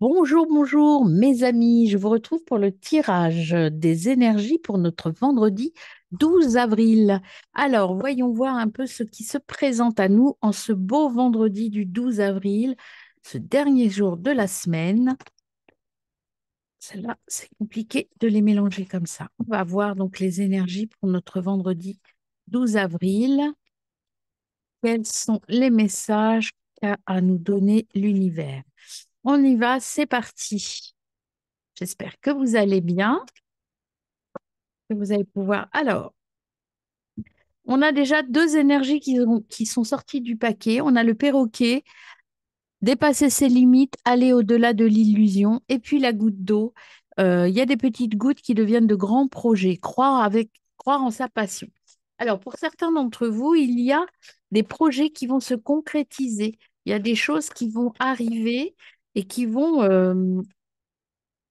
Bonjour, bonjour, mes amis. Je vous retrouve pour le tirage des énergies pour notre vendredi 12 avril. Alors, voyons voir un peu ce qui se présente à nous en ce beau vendredi du 12 avril, ce dernier jour de la semaine. Celle-là, c'est compliqué de les mélanger comme ça. On va voir donc les énergies pour notre vendredi 12 avril. Quels sont les messages qu'a à nous donner l'univers? On y va, c'est parti. J'espère que vous allez bien, que vous allez pouvoir. Alors, on a déjà deux énergies qui sont sorties du paquet. On a le perroquet, dépasser ses limites, aller au-delà de l'illusion. Et puis la goutte d'eau. Il y a des petites gouttes qui deviennent de grands projets. Croire en sa passion. Alors, pour certains d'entre vous, il y a des projets qui vont se concrétiser. Il y a des choses qui vont arriver et qui vont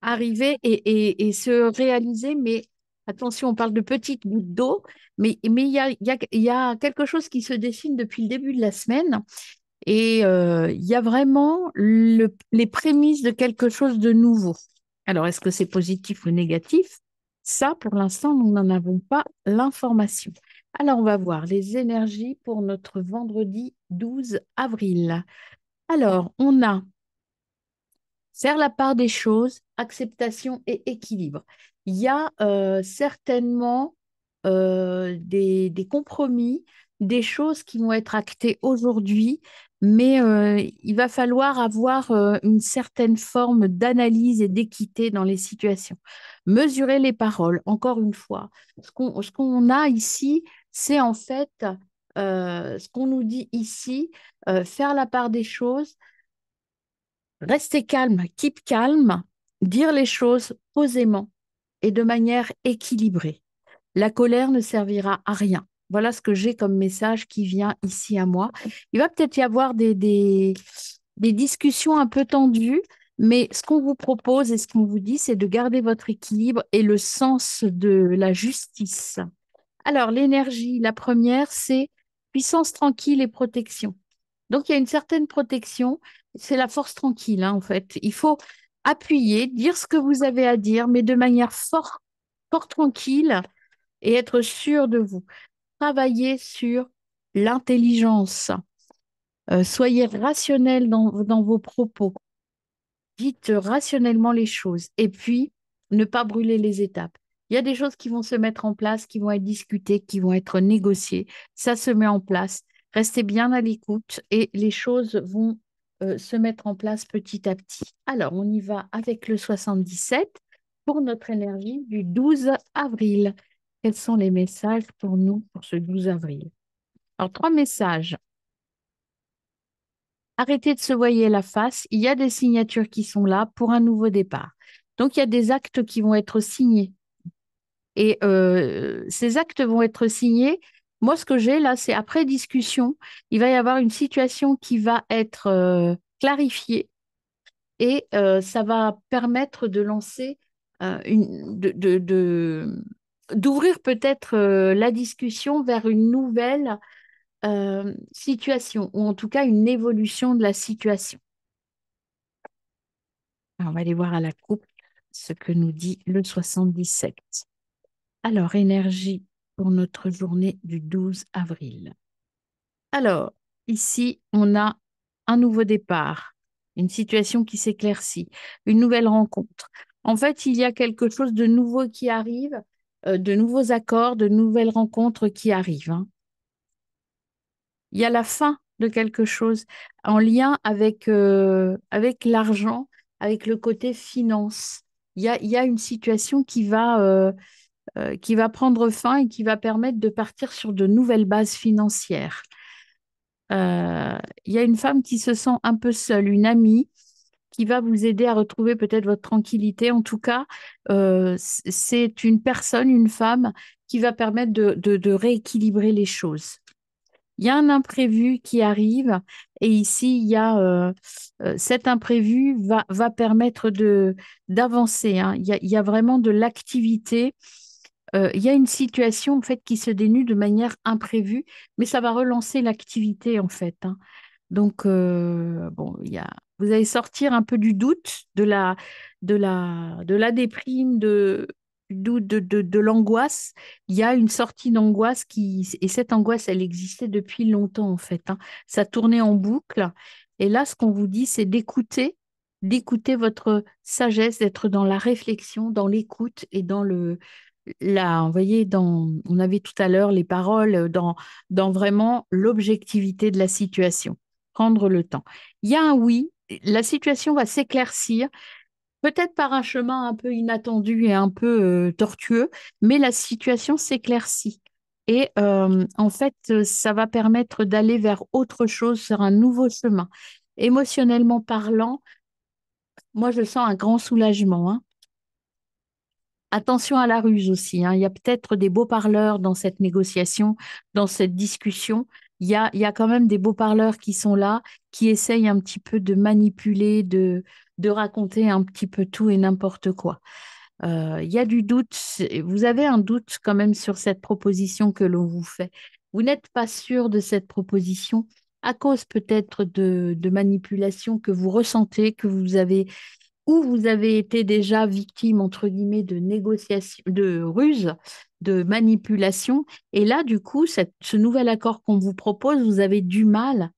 arriver et se réaliser, mais attention, on parle de petites gouttes d'eau, mais il y a quelque chose qui se dessine depuis le début de la semaine et il y a vraiment les prémices de quelque chose de nouveau. Alors, est-ce que c'est positif ou négatif? Ça, pour l'instant, nous n'en avons pas l'information. Alors, on va voir les énergies pour notre vendredi 12 avril. Alors, on a faire la part des choses, acceptation et équilibre. Il y a certainement des compromis, des choses qui vont être actées aujourd'hui, mais il va falloir avoir une certaine forme d'analyse et d'équité dans les situations. Mesurer les paroles, encore une fois. Ce qu'on a ici, c'est en fait ce qu'on nous dit ici, faire la part des choses. Rester calme, keep calme, dire les choses posément et de manière équilibrée. La colère ne servira à rien. Voilà ce que j'ai comme message qui vient ici à moi. Il va peut-être y avoir des discussions un peu tendues, mais ce qu'on vous propose et ce qu'on vous dit, c'est de garder votre équilibre et le sens de la justice. Alors, l'énergie, la première, c'est puissance tranquille et protection. Donc, il y a une certaine protection. C'est la force tranquille, hein, en fait. Il faut appuyer, dire ce que vous avez à dire, mais de manière fort tranquille et être sûr de vous. Travaillez sur l'intelligence. Soyez rationnel dans vos propos. Dites rationnellement les choses. Et puis, ne pas brûler les étapes. Il y a des choses qui vont se mettre en place, qui vont être discutées, qui vont être négociées. Ça se met en place. Restez bien à l'écoute et les choses vont se mettre en place petit à petit. Alors, on y va avec le 77 pour notre énergie du 12 avril. Quels sont les messages pour nous pour ce 12 avril? Alors, trois messages. Arrêtez de se voiler la face. Il y a des signatures qui sont là pour un nouveau départ. Donc, il y a des actes qui vont être signés. Et ces actes vont être signés. Moi, ce que j'ai là, c'est après discussion, il va y avoir une situation qui va être clarifiée et ça va permettre de lancer d'ouvrir peut-être la discussion vers une nouvelle situation, ou en tout cas une évolution de la situation. Alors, on va aller voir à la coupe ce que nous dit le 77. Alors, énergie pour notre journée du 12 avril. Alors, ici, on a un nouveau départ, une situation qui s'éclaircit, une nouvelle rencontre. En fait, il y a quelque chose de nouveau qui arrive, de nouveaux accords, de nouvelles rencontres qui arrivent, hein. Il y a la fin de quelque chose en lien avec l'argent, avec le côté finance. Il y a une situation qui va prendre fin et qui va permettre de partir sur de nouvelles bases financières. Il y a une femme qui se sent un peu seule, une amie qui va vous aider à retrouver peut-être votre tranquillité. En tout cas, c'est une personne, une femme qui va permettre de rééquilibrer les choses. Il y a un imprévu qui arrive et ici, cet imprévu va permettre d'avancer, hein. Il y a vraiment de l'activité. Il y a une situation en fait qui se dénue de manière imprévue, mais ça va relancer l'activité en fait, hein. Donc, bon, vous allez sortir un peu du doute, de la déprime, du doute, de l'angoisse. Il y a une sortie d'angoisse et cette angoisse, elle existait depuis longtemps en fait, hein. Ça tournait en boucle. Et là, ce qu'on vous dit, c'est d'écouter votre sagesse, d'être dans la réflexion, dans l'écoute et dans vous voyez, on avait tout à l'heure les paroles, dans vraiment l'objectivité de la situation, prendre le temps. Il y a un oui, la situation va s'éclaircir, peut-être par un chemin un peu inattendu et un peu tortueux, mais la situation s'éclaircit. Et en fait, ça va permettre d'aller vers autre chose, sur un nouveau chemin. Émotionnellement parlant, moi, je sens un grand soulagement, hein. Attention à la ruse aussi, hein. Il y a peut-être des beaux parleurs dans cette négociation, dans cette discussion. Il y a quand même des beaux parleurs qui sont là, qui essayent un petit peu de manipuler, de raconter un petit peu tout et n'importe quoi. Il y a du doute. Vous avez un doute quand même sur cette proposition que l'on vous fait. Vous n'êtes pas sûr de cette proposition à cause peut-être de manipulation que vous ressentez, que vous avez ou vous avez été déjà victime, entre guillemets, de négociation, de ruse, de manipulation. Et là, du coup, ce nouvel accord qu'on vous propose, vous avez du mal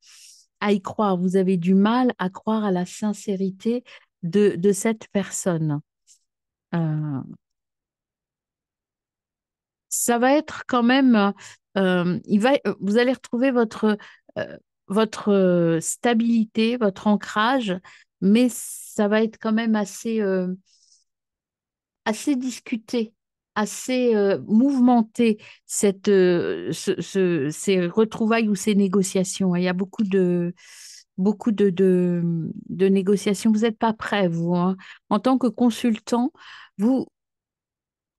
à y croire. Vous avez du mal à croire à la sincérité de cette personne. Euh, Ça va être quand même, vous allez retrouver euh, votre stabilité, votre ancrage, mais ça va être quand même assez discuté, assez mouvementé, ces retrouvailles ou ces négociations. Il y a beaucoup de négociations. Vous n'êtes pas prêt, vous, hein. En tant que consultant, vous,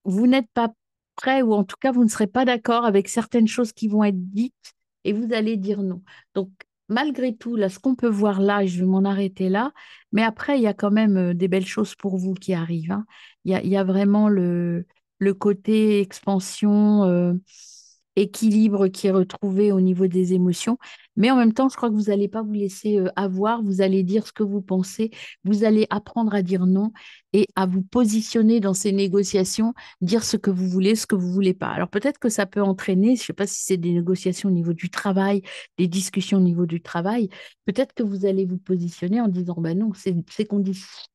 vous n'êtes pas prêt ou en tout cas, vous ne serez pas d'accord avec certaines choses qui vont être dites et vous allez dire non. Donc, malgré tout, là, ce qu'on peut voir là, et je vais m'en arrêter là, mais après, il y a quand même des belles choses pour vous qui arrivent, hein. Il y a vraiment le côté expansion, équilibre qui est retrouvé au niveau des émotions. Mais en même temps, je crois que vous n'allez pas vous laisser avoir, vous allez dire ce que vous pensez, vous allez apprendre à dire non et à vous positionner dans ces négociations, dire ce que vous voulez, ce que vous voulez pas. Alors peut-être que ça peut entraîner, je ne sais pas si c'est des négociations au niveau du travail, des discussions au niveau du travail, peut-être que vous allez vous positionner en disant, ben non,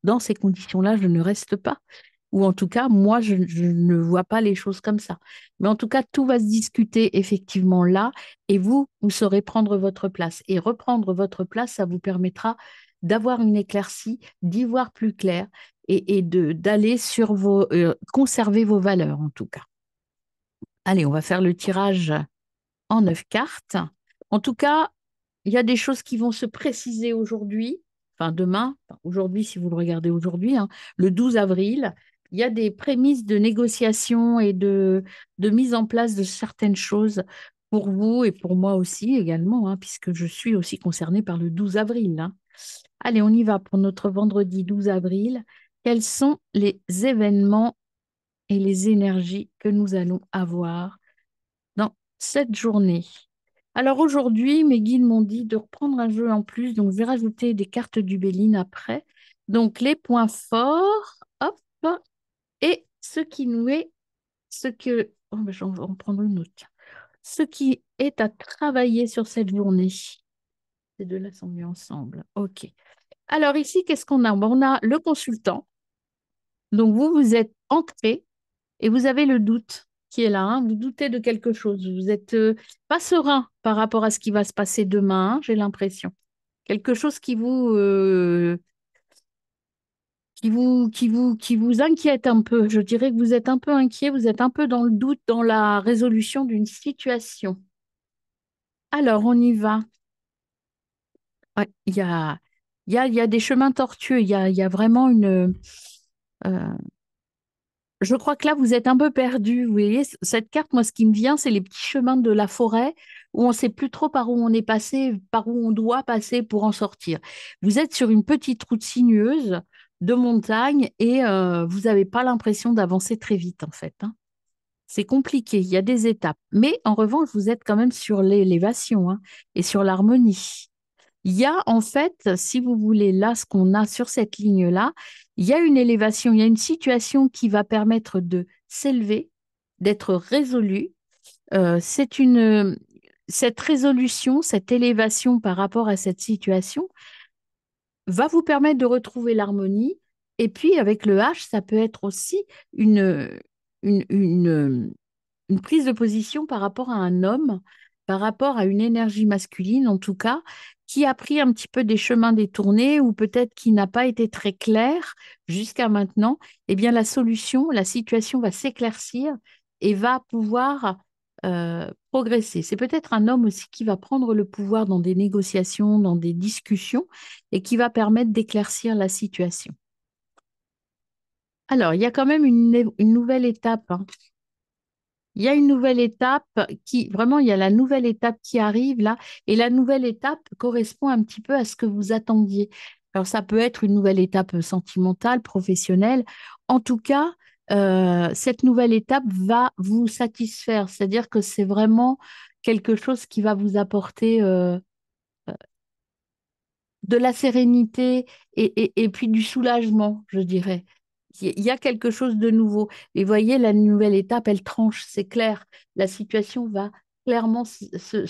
dans ces conditions-là, je ne reste pas. Ou en tout cas, moi, je ne vois pas les choses comme ça. Mais en tout cas, tout va se discuter effectivement là, et vous saurez prendre votre place. Et reprendre votre place, ça vous permettra d'avoir une éclaircie, d'y voir plus clair et d'aller sur conserver vos valeurs en tout cas. Allez, on va faire le tirage en 9 cartes. En tout cas, il y a des choses qui vont se préciser aujourd'hui, enfin demain, enfin, aujourd'hui si vous le regardez aujourd'hui, hein, le 12 avril. Il y a des prémices de négociation et de mise en place de certaines choses pour vous et pour moi aussi également, hein, puisque je suis aussi concernée par le 12 avril, hein. Allez, on y va pour notre vendredi 12 avril. Quels sont les événements et les énergies que nous allons avoir dans cette journée? Alors aujourd'hui, mes guides m'ont dit de reprendre un jeu en plus, donc je vais rajouter des cartes du Béline après. Donc les points forts, hop, et ce qui nous est, ce que, oh, ben, j'en vais en prendre une autre, tiens. Ce qui est à travailler sur cette journée. Ces deux-là sont mis ensemble. OK. Alors ici, qu'est-ce qu'on a? Ben, on a le consultant. Donc vous êtes ancré et vous avez le doute qui est là, hein. Vous doutez de quelque chose. Vous n'êtes pas serein par rapport à ce qui va se passer demain, hein, j'ai l'impression. Quelque chose qui vous inquiète un peu. Je dirais que vous êtes un peu inquiet, vous êtes un peu dans le doute dans la résolution d'une situation. Alors, on y va. Ouais, il y a des chemins tortueux, il y a vraiment euh, je crois que là, vous êtes un peu perdu. Vous voyez, cette carte, moi, ce qui me vient, c'est les petits chemins de la forêt où on ne sait plus trop par où on est passé, par où on doit passer pour en sortir. Vous êtes sur une petite route sinueuse de montagne et vous n'avez pas l'impression d'avancer très vite, en fait, hein. C'est compliqué, il y a des étapes. Mais en revanche, vous êtes quand même sur l'élévation, hein, et sur l'harmonie. Il y a en fait, si vous voulez, là, ce qu'on a sur cette ligne-là, il y a une élévation, il y a une situation qui va permettre de s'élever, d'être résolu. C'est cette résolution, cette élévation par rapport à cette situation va vous permettre de retrouver l'harmonie. Et puis, avec le H, ça peut être aussi une, une, une, une prise de position par rapport à un homme, par rapport à une énergie masculine, en tout cas, qui a pris un petit peu des chemins détournés ou peut-être qui n'a pas été très clair jusqu'à maintenant. Eh bien, la solution, la situation va s'éclaircir et va pouvoir progresser. C'est peut-être un homme aussi qui va prendre le pouvoir dans des négociations, dans des discussions et qui va permettre d'éclaircir la situation. Alors, il y a quand même une nouvelle étape, hein. Il y a une nouvelle étape qui, vraiment, il y a la nouvelle étape qui arrive là, et la nouvelle étape correspond un petit peu à ce que vous attendiez. Alors, ça peut être une nouvelle étape sentimentale, professionnelle. En tout cas, cette nouvelle étape va vous satisfaire, c'est-à-dire que c'est vraiment quelque chose qui va vous apporter de la sérénité et puis du soulagement, je dirais. Il y a quelque chose de nouveau. Et voyez, la nouvelle étape, elle tranche, c'est clair. La situation va clairement enfin,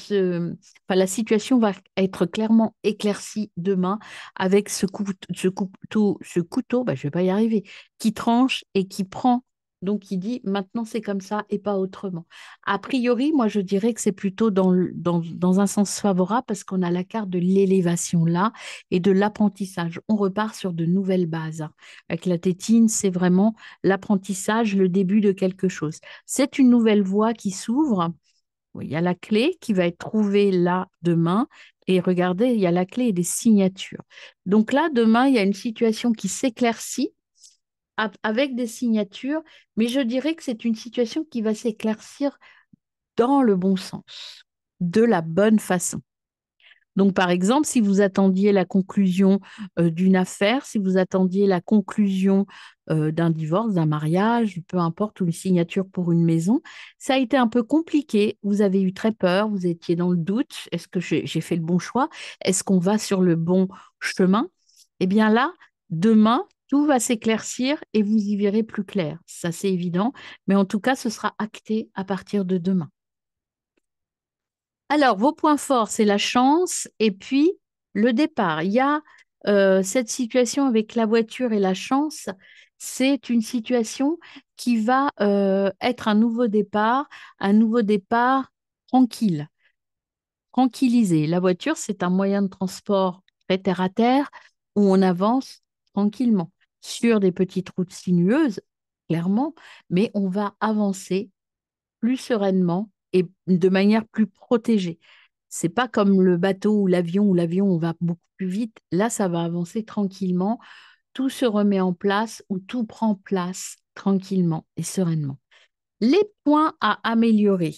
la situation va être clairement éclaircie demain avec ce couteau, bah, je vais pas y arriver, qui tranche et qui prend. Donc, il dit maintenant c'est comme ça et pas autrement. A priori, moi je dirais que c'est plutôt dans un sens favorable parce qu'on a la carte de l'élévation là et de l'apprentissage. On repart sur de nouvelles bases. Avec la tétine, c'est vraiment l'apprentissage, le début de quelque chose. C'est une nouvelle voie qui s'ouvre. Oui, il y a la clé qui va être trouvée là demain. Et regardez, il y a la clé et des signatures. Donc là, demain, il y a une situation qui s'éclaircit avec des signatures, mais je dirais que c'est une situation qui va s'éclaircir dans le bon sens, de la bonne façon. Donc, par exemple, si vous attendiez la conclusion d'une affaire, si vous attendiez la conclusion d'un divorce, d'un mariage, peu importe, ou une signature pour une maison, ça a été un peu compliqué. Vous avez eu très peur, vous étiez dans le doute. Est-ce que j'ai fait le bon choix? Est-ce qu'on va sur le bon chemin? Eh bien là, demain, tout va s'éclaircir et vous y verrez plus clair. Ça, c'est évident. Mais en tout cas, ce sera acté à partir de demain. Alors, vos points forts, c'est la chance et puis le départ. Il y a cette situation avec la voiture et la chance. C'est une situation qui va être un nouveau départ tranquille, tranquillisé. La voiture, c'est un moyen de transport très terre à terre où on avance tranquillement sur des petites routes sinueuses, clairement, mais on va avancer plus sereinement et de manière plus protégée. C'est pas comme le bateau ou l'avion, on va beaucoup plus vite. Là, ça va avancer tranquillement. Tout se remet en place ou tout prend place tranquillement et sereinement. Les points à améliorer.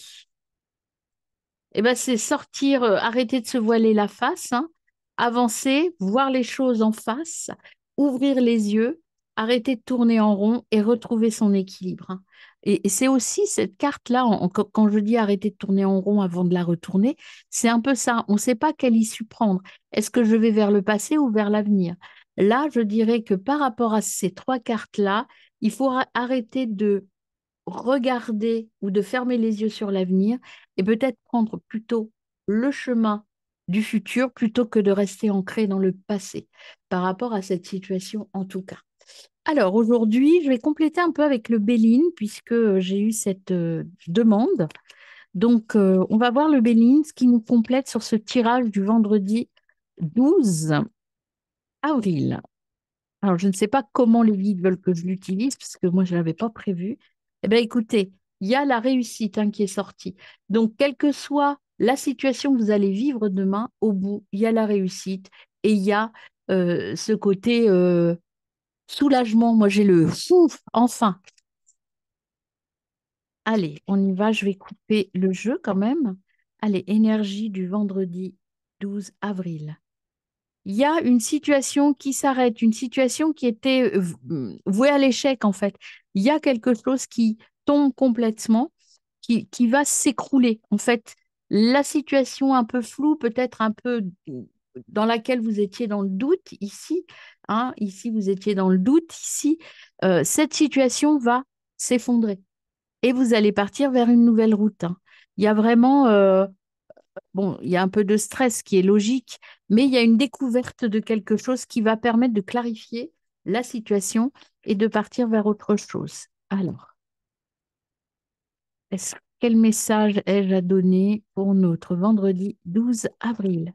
Eh ben, c'est sortir, arrêter de se voiler la face, hein, avancer, voir les choses en face, ouvrir les yeux, arrêter de tourner en rond et retrouver son équilibre, hein. Et c'est aussi cette carte-là, quand je dis arrêter de tourner en rond avant de la retourner, c'est un peu ça. On ne sait pas quelle issue prendre. Est-ce que je vais vers le passé ou vers l'avenir? Là, je dirais que par rapport à ces trois cartes-là, il faut arrêter de regarder ou de fermer les yeux sur l'avenir et peut-être prendre plutôt le chemin du futur plutôt que de rester ancré dans le passé par rapport à cette situation en tout cas. Alors aujourd'hui, je vais compléter un peu avec le Béline puisque j'ai eu cette demande. Donc on va voir le Béline, ce qui nous complète sur ce tirage du vendredi 12 avril. Alors, je ne sais pas comment les guides veulent que je l'utilise, parce que moi, je ne l'avais pas prévu. Eh bien, écoutez, il y a la réussite hein, qui est sortie. Donc, quelle que soit la situation que vous allez vivre demain, au bout, il y a la réussite et il y a ce côté soulagement. Moi, j'ai le souffle, enfin. Allez, on y va. Je vais couper le jeu quand même. Allez, énergie du vendredi 12 avril. Il y a une situation qui s'arrête, une situation qui était vouée à l'échec en fait. Il y a quelque chose qui tombe complètement, qui va s'écrouler. En fait, la situation un peu floue, peut-être un peu dans laquelle vous étiez dans le doute ici, hein, ici vous étiez dans le doute, ici, cette situation va s'effondrer et vous allez partir vers une nouvelle route, hein. Il y a vraiment, bon, il y a un peu de stress qui est logique, mais il y a une découverte de quelque chose qui va permettre de clarifier la situation et de partir vers autre chose. Alors, quel message ai-je à donner pour notre vendredi 12 avril?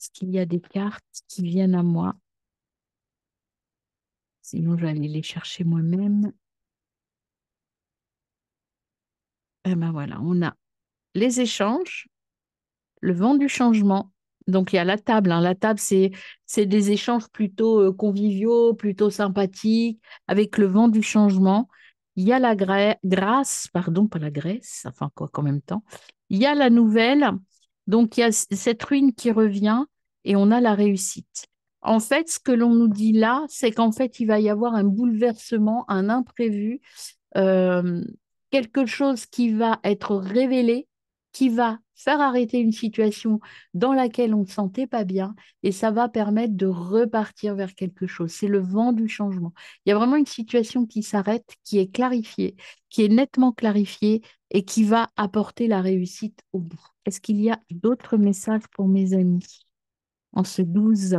Est-ce qu'il y a des cartes qui viennent à moi? Sinon, je vais aller les chercher moi-même. Eh ben voilà, on a les échanges, le vent du changement. Donc, il y a la table, hein. La table, c'est des échanges plutôt conviviaux, plutôt sympathiques, avec le vent du changement. Il y a la grâce, pardon, pas la Grèce, enfin quoi qu'en même temps. Il y a la nouvelle, donc il y a cette ruine qui revient et on a la réussite. En fait, ce que l'on nous dit là, c'est qu'en fait, il va y avoir un bouleversement, un imprévu, euh, quelque chose qui va être révélé, qui va faire arrêter une situation dans laquelle on ne se sentait pas bien, et ça va permettre de repartir vers quelque chose. C'est le vent du changement. Il y a vraiment une situation qui s'arrête, qui est clarifiée, qui est nettement clarifiée et qui va apporter la réussite au bout. Est-ce qu'il y a d'autres messages pour mes amis en ce 12?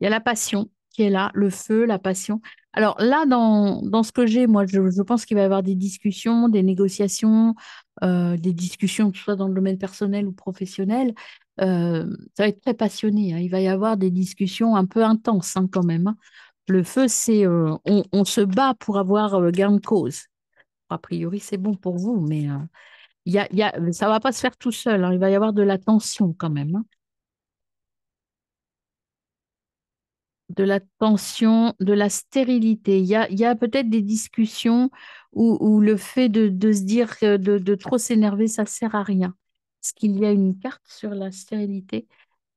Il y a la passion qui est là, le feu, la passion. Alors là, dans ce que j'ai, moi, je pense qu'il va y avoir des discussions, des négociations, des discussions, que ce soit dans le domaine personnel ou professionnel. Ça va être très passionné, hein. Il va y avoir des discussions un peu intenses, hein, quand même, hein. Le feu, c'est on se bat pour avoir gain de cause. A priori, c'est bon pour vous, mais ça ne va pas se faire tout seul, hein. Il va y avoir de la tension quand même, hein. De la tension, de la stérilité. Il y a peut-être des discussions où le fait de se dire que de trop s'énerver, ça sert à rien. Est-ce qu'il y a une carte sur la stérilité?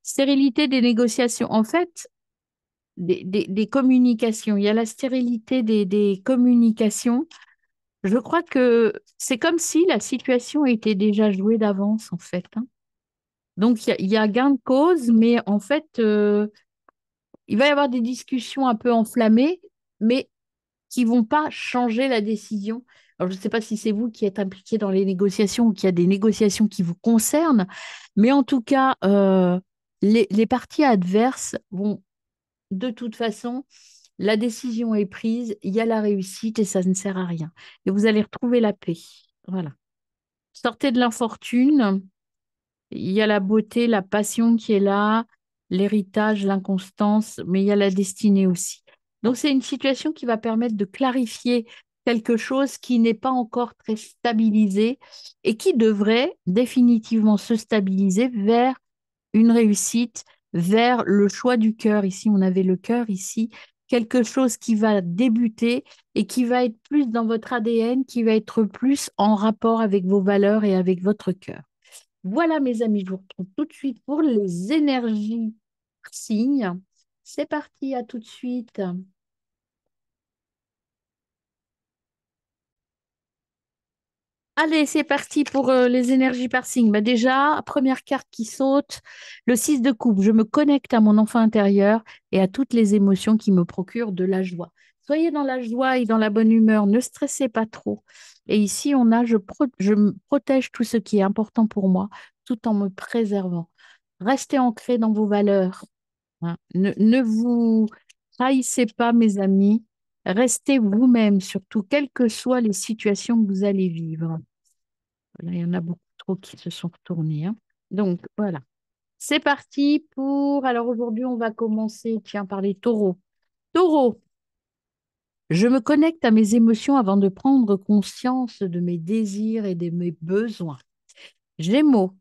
Stérilité des négociations. En fait, des communications. Il y a la stérilité des communications. Je crois que c'est comme si la situation était déjà jouée d'avance, en fait, hein. Donc, il y a gain de cause, mais en fait, il va y avoir des discussions un peu enflammées, mais qui vont pas changer la décision. Alors, je ne sais pas si c'est vous qui êtes impliqué dans les négociations ou qu'il y a des négociations qui vous concernent, mais en tout cas, les parties adverses vont, de toute façon, la décision est prise, il y a la réussite et ça ne sert à rien. Et vous allez retrouver la paix. Voilà. Sortez de l'infortune. Il y a la beauté, la passion qui est là, l'héritage, l'inconstance, mais il y a la destinée aussi. Donc, c'est une situation qui va permettre de clarifier quelque chose qui n'est pas encore très stabilisé et qui devrait définitivement se stabiliser vers une réussite, vers le choix du cœur. Ici, on avait le cœur, ici, quelque chose qui va débuter et qui va être plus dans votre ADN, qui va être plus en rapport avec vos valeurs et avec votre cœur. Voilà, mes amis, je vous retrouve tout de suite pour les énergies par signe. C'est parti, à tout de suite. Allez, c'est parti pour les énergies par signe. Bah déjà, première carte qui saute, le 6 de coupe. Je me connecte à mon enfant intérieur et à toutes les émotions qui me procurent de la joie. Soyez dans la joie et dans la bonne humeur, ne stressez pas trop. Et ici, on a je me protège tout ce qui est important pour moi tout en me préservant. Restez ancrés dans vos valeurs, hein. Ne vous trahissez pas, mes amis. Restez vous-même, surtout, quelles que soient les situations que vous allez vivre. Là, il y en a beaucoup trop qui se sont retournés, hein. Donc, voilà. C'est parti pour... Alors, aujourd'hui, on va commencer, tiens, par les taureaux. Taureau, je me connecte à mes émotions avant de prendre conscience de mes désirs et de mes besoins. Gémeaux,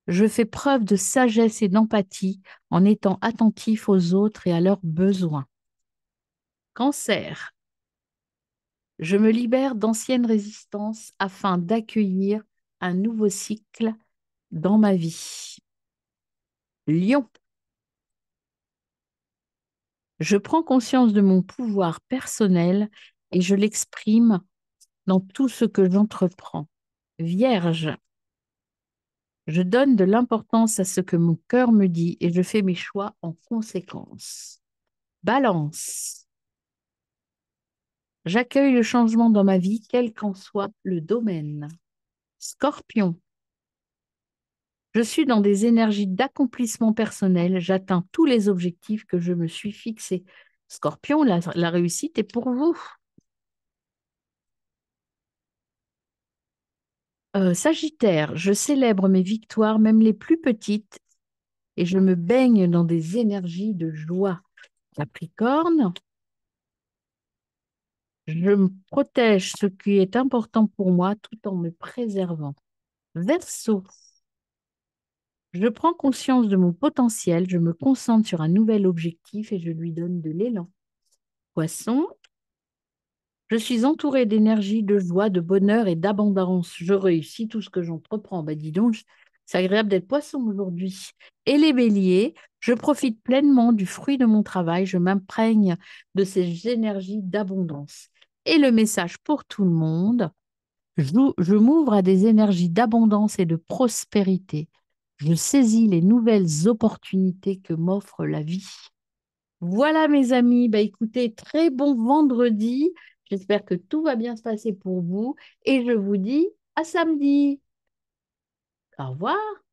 je fais preuve de sagesse et d'empathie en étant attentif aux autres et à leurs besoins. Cancer, je me libère d'anciennes résistances afin d'accueillir un nouveau cycle dans ma vie. Lion, je prends conscience de mon pouvoir personnel et je l'exprime dans tout ce que j'entreprends. Vierge, Je donne de l'importance à ce que mon cœur me dit et je fais mes choix en conséquence. Balance. J'accueille le changement dans ma vie, quel qu'en soit le domaine. Scorpion. Je suis dans des énergies d'accomplissement personnel. J'atteins tous les objectifs que je me suis fixés. Scorpion, la réussite est pour vous. Sagittaire, je célèbre mes victoires, même les plus petites, et je me baigne dans des énergies de joie. Capricorne, je me protège ce qui est important pour moi tout en me préservant. Verseau, je prends conscience de mon potentiel, je me concentre sur un nouvel objectif et je lui donne de l'élan. Poisson, je suis entourée d'énergie, de joie, de bonheur et d'abondance. Je réussis tout ce que j'entreprends. Ben dis donc, c'est agréable d'être poisson aujourd'hui. Et les béliers, je profite pleinement du fruit de mon travail. Je m'imprègne de ces énergies d'abondance. Et le message pour tout le monde, je m'ouvre à des énergies d'abondance et de prospérité. Je saisis les nouvelles opportunités que m'offre la vie. Voilà, mes amis. Bah, écoutez, très bon vendredi. J'espère que tout va bien se passer pour vous et je vous dis à samedi. Au revoir.